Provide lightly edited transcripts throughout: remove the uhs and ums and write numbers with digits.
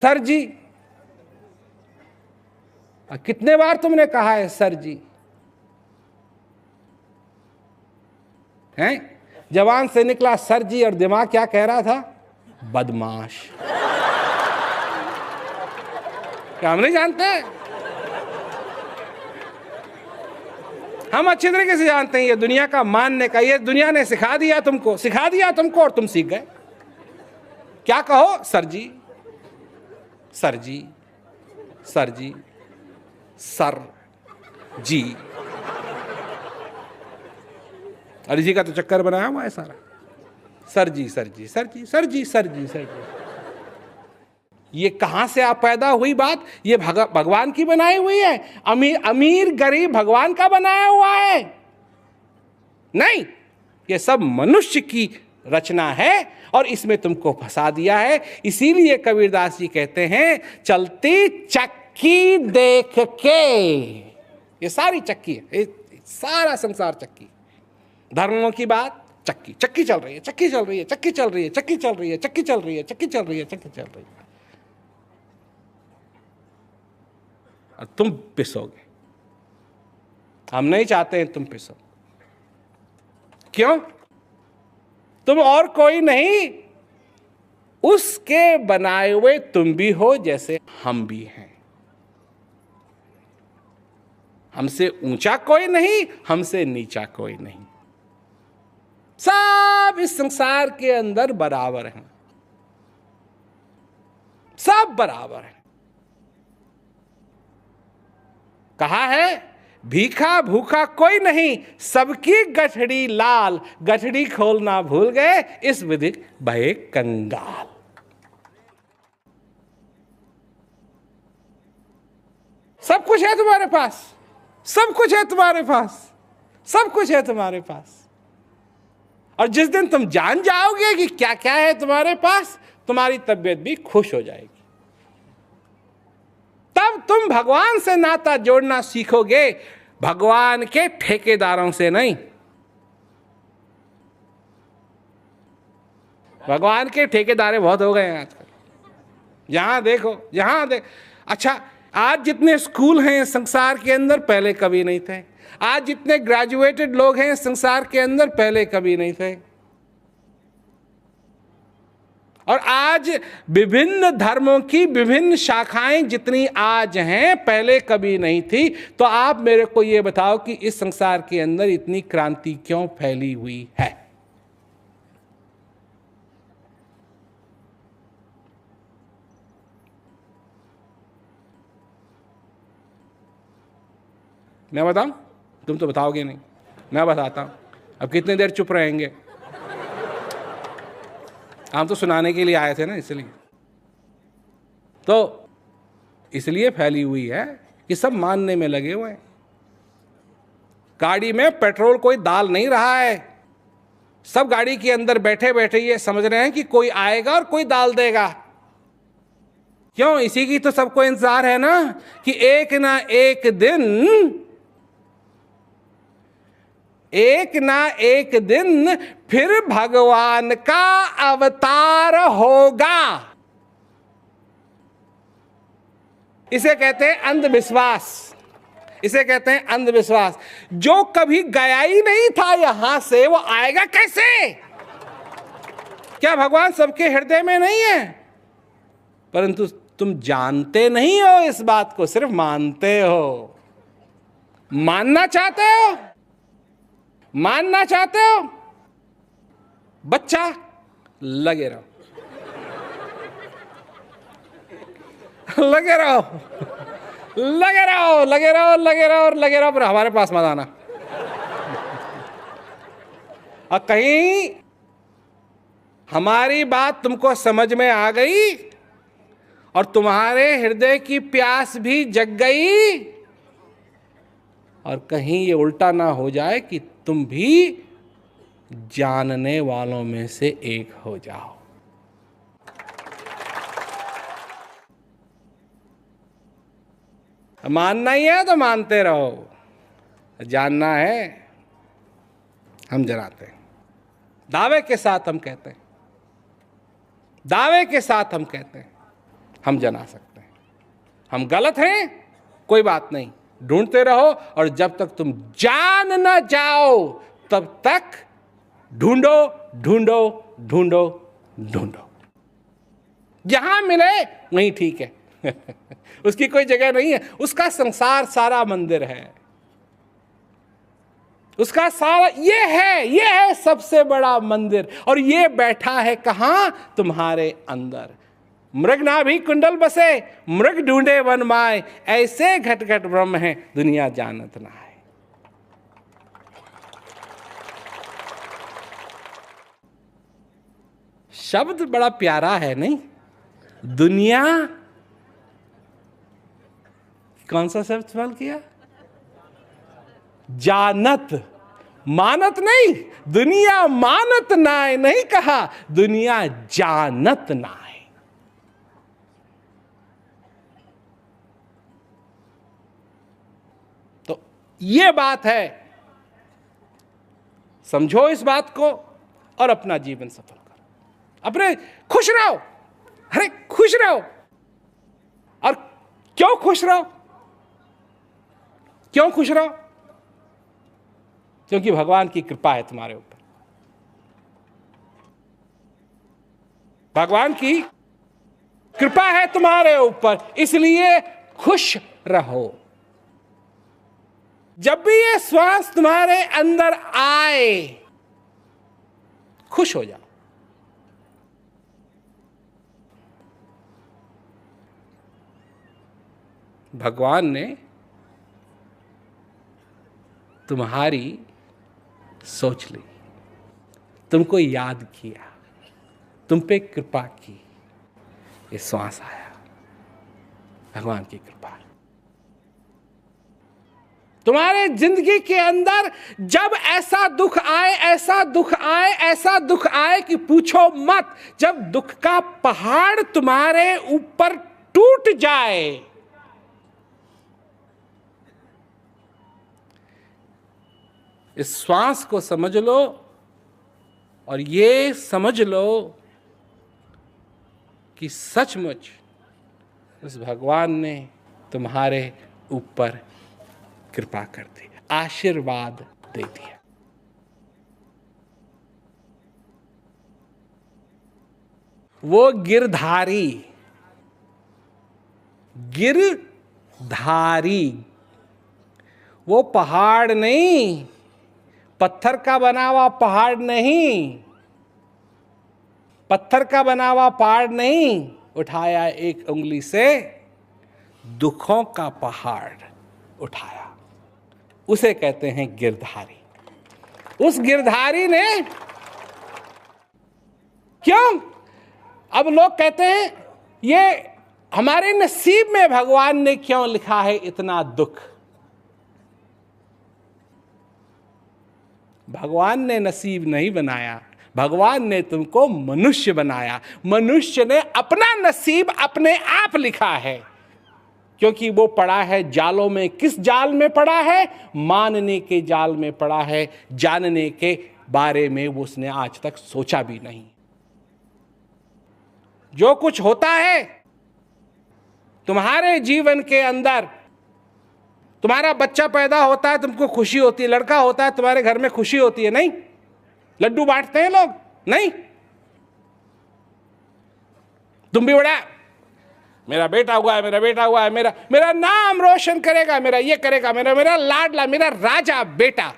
Sir जी। कितने बार तुमने कहा है सर जी? हैं? जवान से निकला सर जी और दिमाग क्या कह रहा था? बदमाश। क्या हम नहीं जानते? हम अच्छी तरीके से जानते हैं ये दुनिया का मानने का, ये दुनिया ने सिखा दिया तुमको और तुम सीख गए। क्या कहो? सर जी, सर जी, सर जी, सर जी। और इसी का तो चक्कर बनाया हुआ है सारा। सर जी, सर जी, सर जी, सर जी, सर जी, सर जी। ये कहां से आप पैदा हुई बात? ये भगवान की बनाई हुई है? अमीर गरीब भगवान का बनाया हुआ है? नहीं, ये सब मनुष्य की रचना है और इसमें तुमको फंसा दिया है। इसीलिए कबीरदास जी कहते हैं, चलती चक्की देख के, ये सारी चक्की है, सारा संसार चक्की। धर्मों की बात, चक्की चक्की चल रही है, चक्की चल रही है, चक्की चल रही है, चक्की चल रही है, चक्की चल रही है, चक्की चल रही है, चक्की चल रही है, और तुम पिसोगे। हम नहीं चाहते हैं तुम पिसो। क्यों? तुम और कोई नहीं, उसके बनाए हुए तुम भी हो जैसे हम भी हैं। हमसे ऊंचा कोई नहीं, हमसे नीचा कोई नहीं, सब इस संसार के अंदर बराबर हैं, सब बराबर हैं। कहा है, भीखा भूखा कोई नहीं, सबकी गठड़ी लाल, गठड़ी खोलना भूल गए, इस विधि भये कंगाल। सब कुछ है तुम्हारे पास, सब कुछ है तुम्हारे पास, सब कुछ है तुम्हारे पास। और जिस दिन तुम जान जाओगे कि क्या क्या है तुम्हारे पास, तुम्हारी तबीयत भी खुश हो जाएगी। तब तुम भगवान से नाता जोड़ना सीखोगे, भगवान के ठेकेदारों से नहीं। भगवान के ठेकेदार बहुत हो गए हैं आजकल। यहां देखो, यहां देख। अच्छा, आज जितने स्कूल हैं संसार के अंदर, पहले कभी नहीं थे। आज जितने ग्रेजुएटेड लोग हैं संसार के अंदर, पहले कभी नहीं थे। और आज विभिन्न धर्मों की विभिन्न शाखाएं जितनी आज हैं, पहले कभी नहीं थी। तो आप मेरे को ये बताओ कि इस संसार के अंदर इतनी क्रांति क्यों फैली हुई है? मैं बताऊं? तुम तो बताओगे नहीं, मैं बताता हूं। अब कितनी देर चुप रहेंगे? हम तो सुनाने के लिए आए थे ना, इसलिए। तो इसलिए फैली हुई है कि सब मानने में लगे हुए हैं। गाड़ी में पेट्रोल कोई डाल नहीं रहा है, सब गाड़ी के अंदर बैठे बैठे ये समझ रहे हैं कि कोई आएगा और कोई डाल देगा। क्यों? इसी की तो सबको इंतजार है ना, कि एक ना एक दिन फिर भगवान का अवतार होगा। इसे कहते हैं अंधविश्वास, इसे कहते हैं अंधविश्वास। जो कभी गया ही नहीं था यहां से, वो आएगा कैसे? क्या भगवान सबके हृदय में नहीं है? परंतु तुम जानते नहीं हो इस बात को, सिर्फ मानते हो। मानना चाहते हो, मानना चाहते हो? बच्चा, लगे रहो, लगे रहो, लगे रहो, लगे रहो, लगे रहो और लगे रहो, पर हमारे पास मत आना। और कहीं हमारी बात तुमको समझ में आ गई और तुम्हारे हृदय की प्यास भी जग गई, और कहीं ये उल्टा ना हो जाए कि तुम भी जानने वालों में से एक हो जाओ। मानना ही है तो मानते रहो, जानना है हम जनाते हैं। दावे के साथ हम कहते हैं, दावे के साथ हम कहते हैं, हम जना सकते हैं। हम गलत हैं, कोई बात नहीं, ढूंढते रहो, और जब तक तुम जान न जाओ तब तक ढूंढो ढूंढो ढूंढो ढूंढो। जहां मिले वहीं ठीक है उसकी कोई जगह नहीं है, उसका संसार सारा मंदिर है, उसका सारा ये है सबसे बड़ा मंदिर, और ये बैठा है कहां? तुम्हारे अंदर। मृग नाभि कुंडल बसे, मृग ढूंढे वन माय, ऐसे घट घट ब्रह्म है दुनिया जानत ना है। शब्द बड़ा प्यारा है नहीं? दुनिया, कौन सा शब्द इस्तेमाल किया? जानत, मानत नहीं। दुनिया मानत नाय नहीं कहा, दुनिया जानत नाय। तो ये बात है, समझो इस बात को और अपना जीवन सफल करो। अपने खुश रहो, अरे खुश रहो। और क्यों खुश रहो? क्यों खुश रहो? क्योंकि भगवान की कृपा है तुम्हारे ऊपर। भगवान की कृपा है तुम्हारे ऊपर, इसलिए खुश रहो। जब भी ये श्वास तुम्हारे अंदर आए, खुश हो जाओ। भगवान ने तुम्हारी सोच ली, तुमको याद किया, तुम पे कृपा की, ये श्वास आया, भगवान की कृपा। तुम्हारे जिंदगी के अंदर जब ऐसा दुख आए, ऐसा दुख आए, ऐसा दुख आए कि पूछो मत, जब दुख का पहाड़ तुम्हारे ऊपर टूट जाए, इस श्वास को समझ लो और ये समझ लो कि सचमुच उस भगवान ने तुम्हारे ऊपर कृपा कर दी, आशीर्वाद दे दिया। वो गिरधारी, वो पहाड़ नहीं, पत्थर का बना हुआ पहाड़ नहीं, पत्थर का बना हुआ पहाड़ नहीं, उठाया एक उंगली से दुखों का पहाड़ उठाया, उसे कहते हैं गिरधारी। उस गिरधारी ने, क्यों? अब लोग कहते हैं ये हमारे नसीब में भगवान ने क्यों लिखा है इतना दुख? भगवान ने नसीब नहीं बनाया, भगवान ने तुमको मनुष्य बनाया। मनुष्य ने अपना नसीब अपने आप लिखा है, क्योंकि वो पड़ा है जालों में। किस जाल में पड़ा है? मानने के जाल में पड़ा है, जानने के बारे में वो उसने आज तक सोचा भी नहीं। जो कुछ होता है तुम्हारे जीवन के अंदर, तुम्हारा बच्चा पैदा होता है, तुमको खुशी होती है, लड़का होता है, तुम्हारे घर में खुशी होती है, नहीं? लड्डू बांटते हैं लोग, नहीं? तुम भी बड़ा, मेरा बेटा हुआ है, मेरा बेटा हुआ है, मेरा नाम रोशन करेगा, मेरा ये करेगा, मेरा लाडला, मेरा राजा बेटा।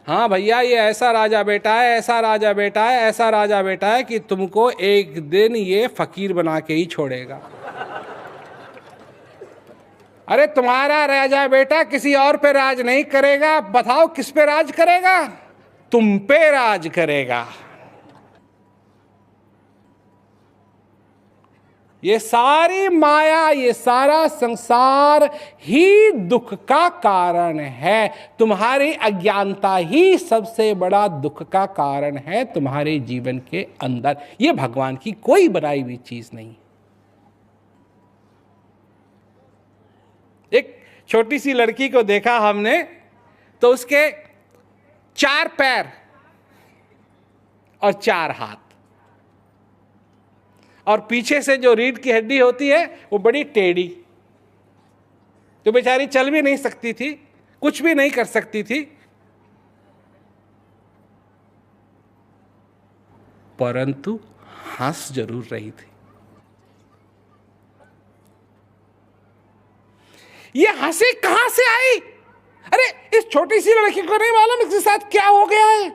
हाँ भैया, ये ऐसा राजा बेटा है, ऐसा राजा बेटा है, ऐसा राजा बेटा है कि तुमको एक दिन ये फकीर बना के ही छोड़ेगा। अरे तुम्हारा राजा बेटा किसी और पे राज नहीं करेगा। बताओ किस पे राज करेगा? तुम पे राज करेगा। ये सारी माया, ये सारा संसार ही दुख का कारण है। तुम्हारी अज्ञानता ही सबसे बड़ा दुख का कारण है तुम्हारे जीवन के अंदर। ये भगवान की कोई बनाई हुई चीज नहीं। एक छोटी सी लड़की को देखा हमने, तो उसके 4 पैर और 4 हाथ, और पीछे से जो रीढ़ की हड्डी होती है वो बड़ी टेढ़ी, तो बेचारी चल भी नहीं सकती थी, कुछ भी नहीं कर सकती थी, परंतु हंस जरूर रही थी। ये हंसी कहां से आई? अरे इस छोटी सी लड़की को नहीं मालूम इसके साथ क्या हो गया है,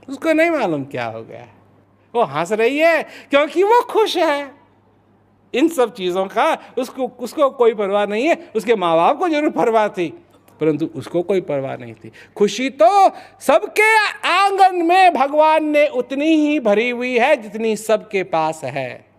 उसको नहीं मालूम क्या हो गया है। वो हंस रही है क्योंकि वो खुश है। इन सब चीजों का उसको कोई परवाह नहीं है। उसके माँ बाप को जरूर परवाह थी, परंतु उसको कोई परवाह नहीं थी। खुशी तो सबके आंगन में भगवान ने उतनी ही भरी हुई है जितनी सबके पास है।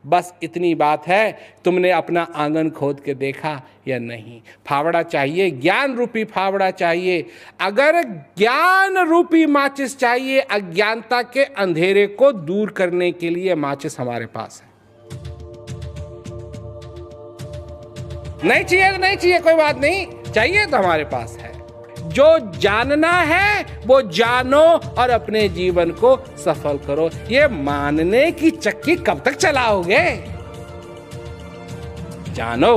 बस इतनी बात है, तुमने अपना आंगन खोद के देखा या नहीं? फावड़ा चाहिए, ज्ञान रूपी फावड़ा चाहिए। अगर ज्ञान रूपी माचिस चाहिए, अज्ञानता के अंधेरे को दूर करने के लिए माचिस हमारे पास है। नहीं चाहिए तो नहीं चाहिए, कोई बात नहीं, चाहिए तो हमारे पास है। जो जानना है वो जानो और अपने जीवन को सफल करो। ये मानने की चक्की कब तक चलाओगे? जानो।